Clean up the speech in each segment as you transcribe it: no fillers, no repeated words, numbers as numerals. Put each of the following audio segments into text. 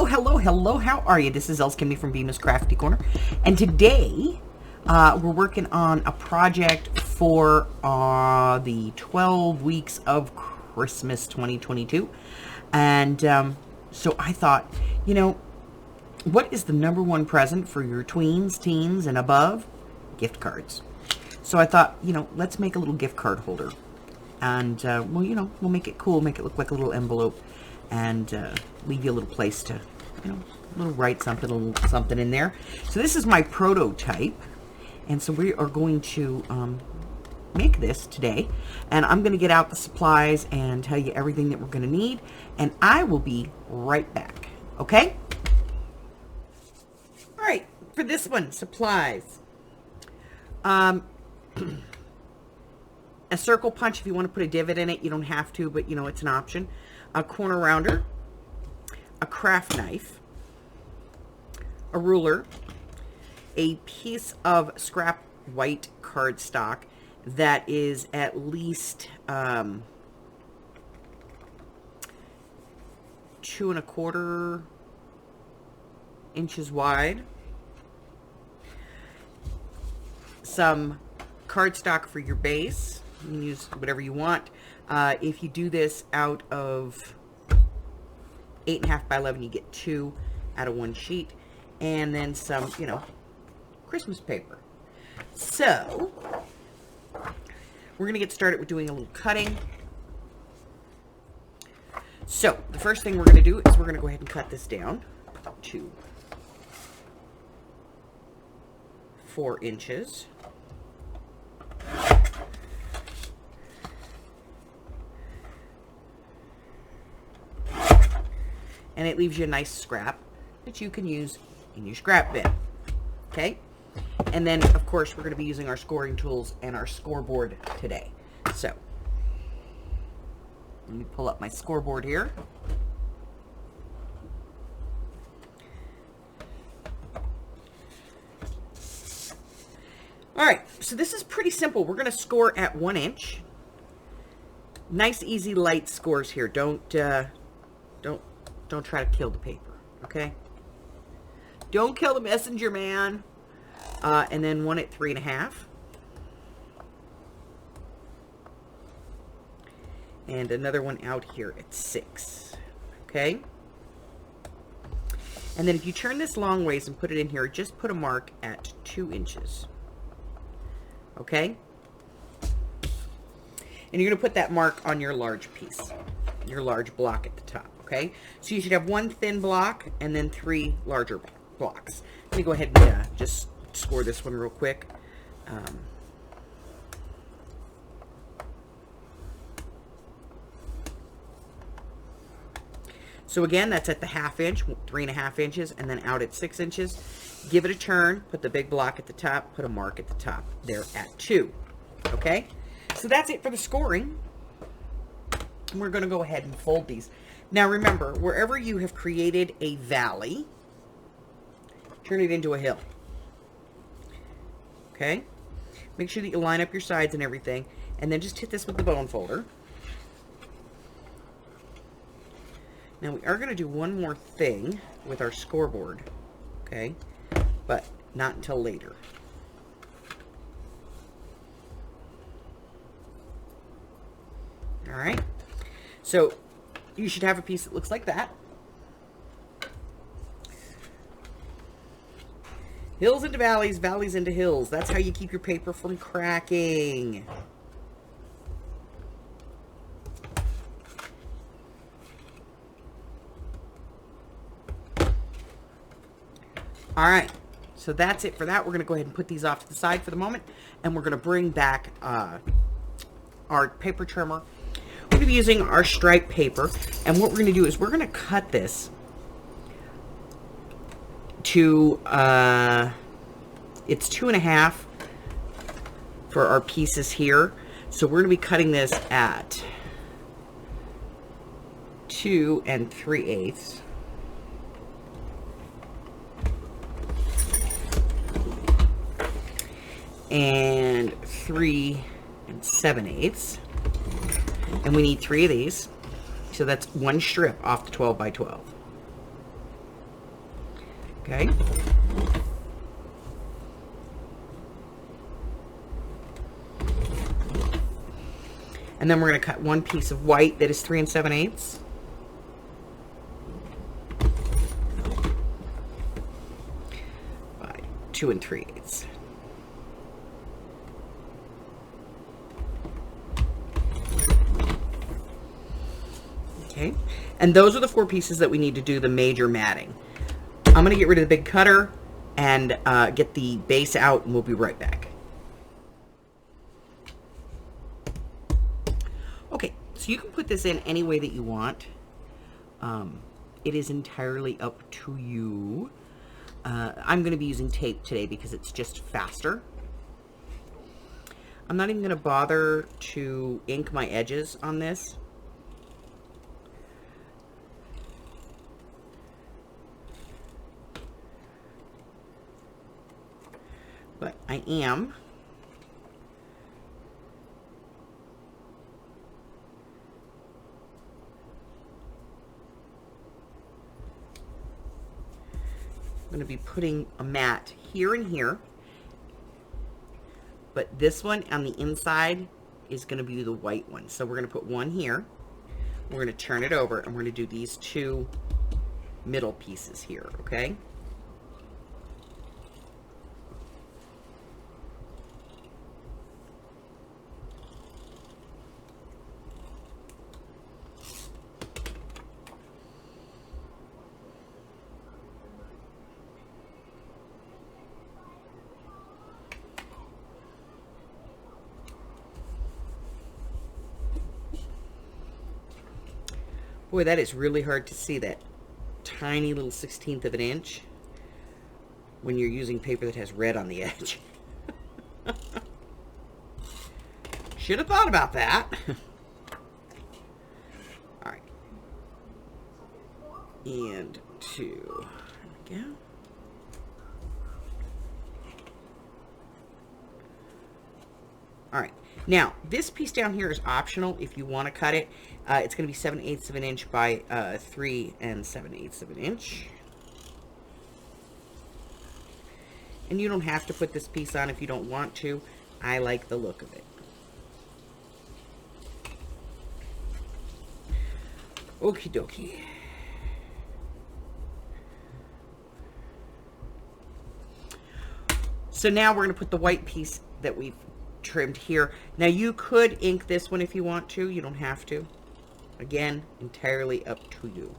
Hello, how are you? This is Els Kimmy from Bemis Crafty Corner, and today we're working on a project for the 12 weeks of Christmas 2022, and so I thought, what is the number one present for your tweens, teens, and above? Gift cards. So I thought, let's make a little gift card holder, and we'll make it cool, make it look like a little envelope, and leave you a little place to, write something, a little something in there. So this is my prototype, and so we are going to make this today, and I'm going to get out the supplies and tell you everything that we're going to need, and I will be right back. Okay? All right, for this one, supplies. A circle punch, if you want to put a divot in it, you don't have to, but it's an option. A corner rounder, a craft knife, a ruler, a piece of scrap white cardstock that is at least 2 1/4 inches wide, some cardstock for your base. You can use whatever you want. If you do this out of 8.5 by 11, you get 2 out of 1 sheet, and then some, Christmas paper. So we're going to get started with doing a little cutting. So the first thing we're going to do is we're going to go ahead and cut this down to 4 inches. And it leaves you a nice scrap that you can use in your scrap bin. Okay? And then, of course, we're going to be using our scoring tools and our scoreboard today. So, let me pull up my scoreboard here. All right, so this is pretty simple. We're going to score at 1 inch. Nice, easy, light scores here. Don't try to kill the paper, okay? Don't kill the messenger, man. And then 1 at 3.5. And another one out here at 6, okay? And then if you turn this long ways and put it in here, just put a mark at 2 inches, okay? And you're going to put that mark on your large piece, your large block at the top. Okay, so you should have 1 thin block and then 3 larger blocks. Let me go ahead and just score this one real quick. So again, that's at the 1/2 inch, 3.5 inches, and then out at 6 inches. Give it a turn, put the big block at the top, put a mark at the top there at 2. Okay, so that's it for the scoring. And we're going to go ahead and fold these. Now remember, wherever you have created a valley, turn it into a hill. Okay? Make sure that you line up your sides and everything, and then just hit this with the bone folder. Now we are going to do one more thing with our scoreboard, okay? But not until later. All right? So you should have a piece that looks like that. Hills into valleys, valleys into hills. That's how you keep your paper from cracking. All right, so that's it for that. We're going to go ahead and put these off to the side for the moment, and we're going to bring back our paper trimmer. We're going to be using our stripe paper, and what we're going to do is we're going to cut this to it's 2.5 for our pieces here. So we're going to be cutting this at 2 3/8. And 3 7/8. And we need 3 of these. So that's 1 strip off the 12 by 12. Okay. And then we're going to cut one piece of white that is 3 7/8. By 2 3/8. Okay. And those are the 4 pieces that we need to do the major matting. I'm going to get rid of the big cutter and get the base out, and we'll be right back. Okay, so you can put this in any way that you want. It is entirely up to you. I'm going to be using tape today because it's just faster. I'm not even going to bother to ink my edges on this. But I am going to be putting a mat here and here, but this one on the inside is going to be the white one. So we're going to put one here, we're going to turn it over, and we're going to do these 2 middle pieces here, okay? Boy, that is really hard to see, that tiny little 1/16 of an inch when you're using paper that has red on the edge. Should have thought about that. All right. And 2. There we go. All right. Now, this piece down here is optional if you want to cut it. It's going to be 7/8 of an inch by 3 7/8 of an inch. And you don't have to put this piece on if you don't want to. I like the look of it. Okie dokie. So now we're going to put the white piece that we've trimmed here. Now you could ink this one if you want to. You don't have to. Again, entirely up to you.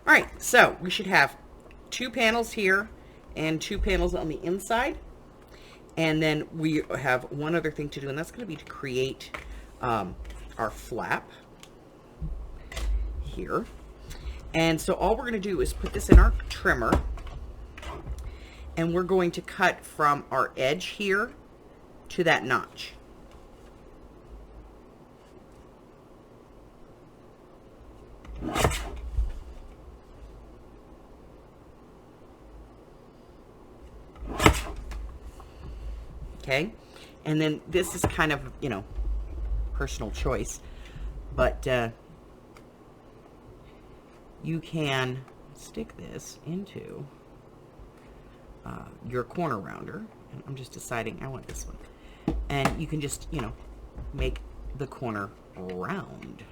All right, so we should have 2 panels here and 2 panels on the inside. And then we have one other thing to do, and that's going to be to create our flap here. And so all we're going to do is put this in our trimmer, and we're going to cut from our edge here to that notch. Okay, and then this is kind of, you know, personal choice, but you can stick this into your corner rounder, and I'm just deciding I want this one, and you can just, you know, make the corner round.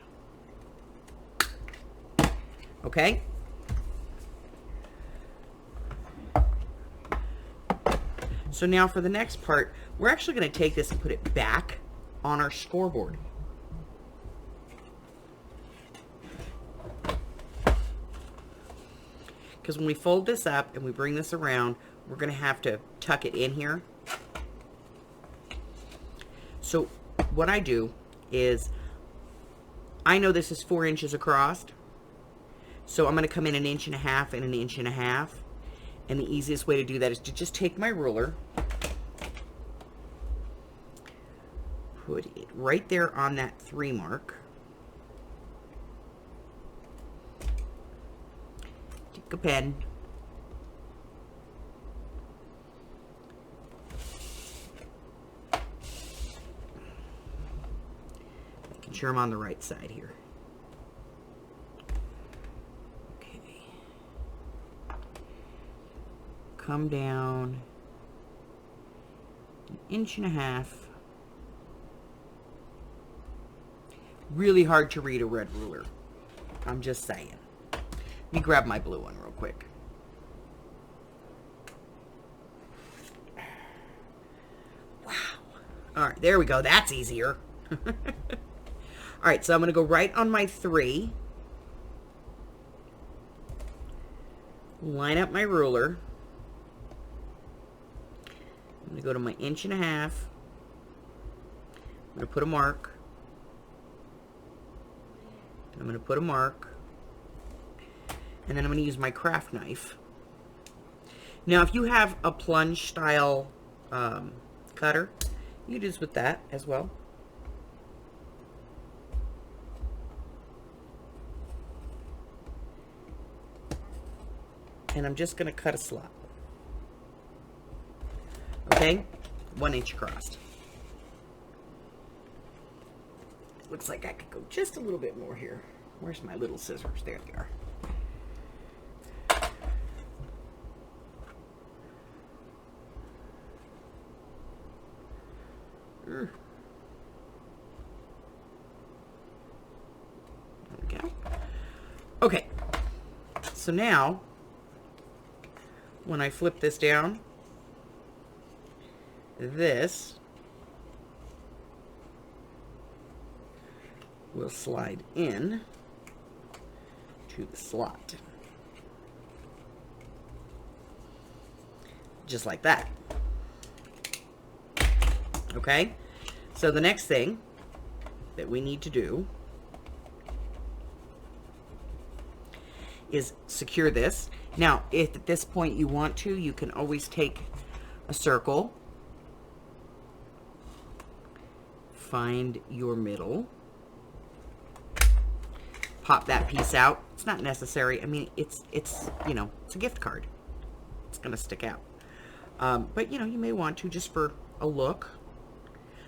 Okay. So now for the next part, we're actually going to take this and put it back on our scoreboard. Because when we fold this up and we bring this around, we're going to have to tuck it in here. So what I do is, I know this is 4 inches across, so I'm going to come in 1.5 inches and 1.5 inches. And the easiest way to do that is to just take my ruler, put it right there on that 3 mark, take a pen, Making sure I'm on the right side here. Okay. Come down 1.5 inches. Really hard to read a red ruler. I'm just saying. Let me grab my blue one real quick. Wow. All right, there we go. That's easier. All right, so I'm going to go right on my 3. Line up my ruler. I'm going to go to my 1.5 inches. I'm going to put a mark. I'm going to put a mark. And then I'm going to use my craft knife. Now, if you have a plunge style cutter, you can use with that as well. And I'm just going to cut a slot. Okay? 1 inch across. Looks like I could go just a little bit more here. Where's my little scissors? There they are. There we go. Okay. So now, when I flip this down, this will slide in to the slot. Just like that. Okay? So the next thing that we need to do is secure this. Now, if at this point you want to, you can always take a circle, find your middle, pop that piece out. It's not necessary. I mean, it's you know, it's a gift card. It's gonna stick out. But you know, you may want to just for a look.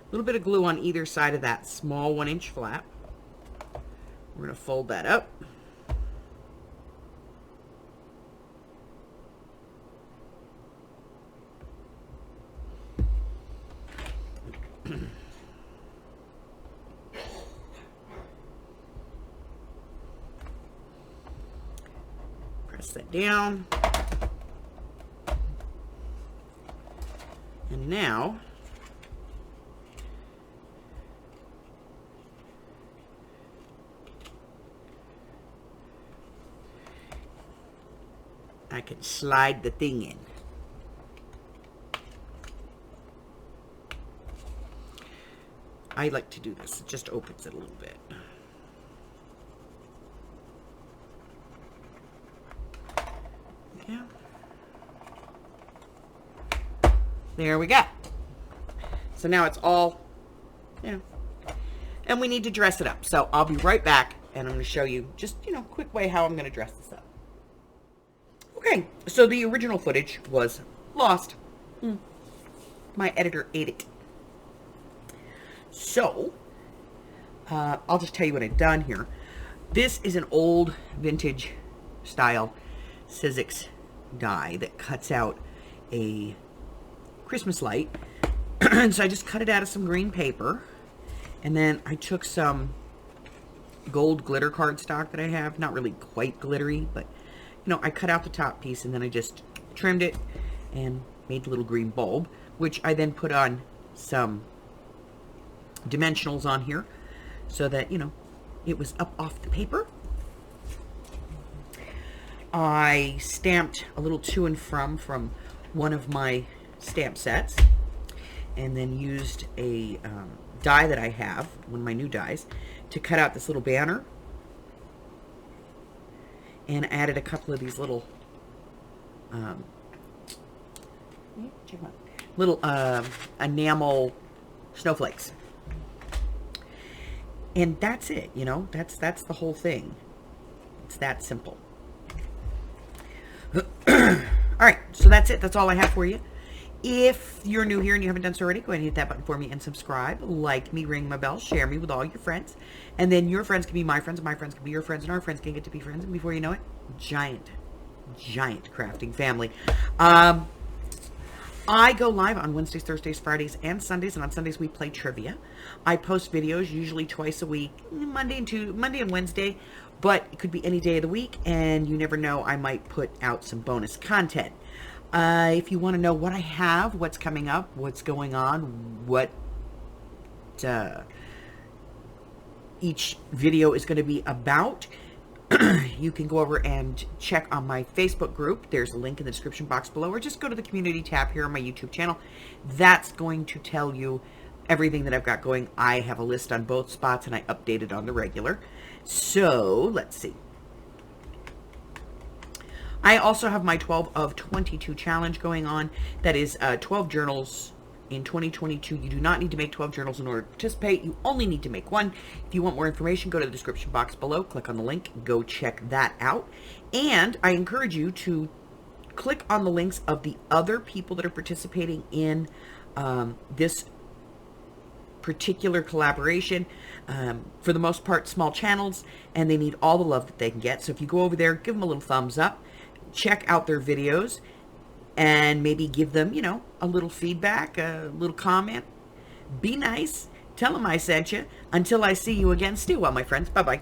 A little bit of glue on either side of that small 1 inch flap. We're gonna fold that up. Press that down. And now I can slide the thing in. I like to do this. It just opens it a little bit. Yeah. There we go. So now it's all, you know, and we need to dress it up. So I'll be right back and I'm going to show you just, you know, quick way how I'm going to dress this up. Okay, so the original footage was lost. My editor ate it. So, I'll just tell you what I've done here. This is an old vintage style Sizzix die that cuts out a Christmas light. So I just cut it out of some green paper. And then I took some gold glitter cardstock that I have. Not really quite glittery, but you know, I cut out the top piece and then I just trimmed it and made a little green bulb, which I then put on some dimensionals on here so that, you know, it was up off the paper. I stamped a little to and from one of my stamp sets and then used a die that I have, one of my new dies, to cut out this little banner. And added a couple of these little enamel snowflakes. And that's it, you know, that's the whole thing. It's that simple. All right, so that's it. That's all I have for you. If you're new here and you haven't done so already, go ahead and hit that button for me and subscribe. Like me, ring my bell, share me with all your friends. And then your friends can be my friends, my friends can be your friends, and our friends can get to be friends. And before you know it, giant crafting family. I go live on Wednesdays, Thursdays, Fridays, and Sundays, and on Sundays we play trivia. I post videos usually twice a week, Monday and Wednesday, but it could be any day of the week, and you never know, I might put out some bonus content. If you want to know what I have, what's coming up, what's going on, what each video is going to be about, you can go over and check on my Facebook group. There's a link in the description box below, or just go to the community tab here on my YouTube channel. That's going to tell you everything that I've got going. I have a list on both spots, and I update it on the regular. So let's see. I also have my 12 of 22 challenge going on. That is 12 journals in 2022. You do not need to make 12 journals in order to participate. You only need to make one. If you want more information, go to the description box below, click on the link, go check that out. And I encourage you to click on the links of the other people that are participating in this particular collaboration. For the most part, small channels, and they need all the love that they can get. So if you go over there, give them a little thumbs up, check out their videos, and maybe give them, you know, a little feedback, a little comment. Be nice. Tell them I sent you. Until I see you again, stay well, my friends. Bye-bye.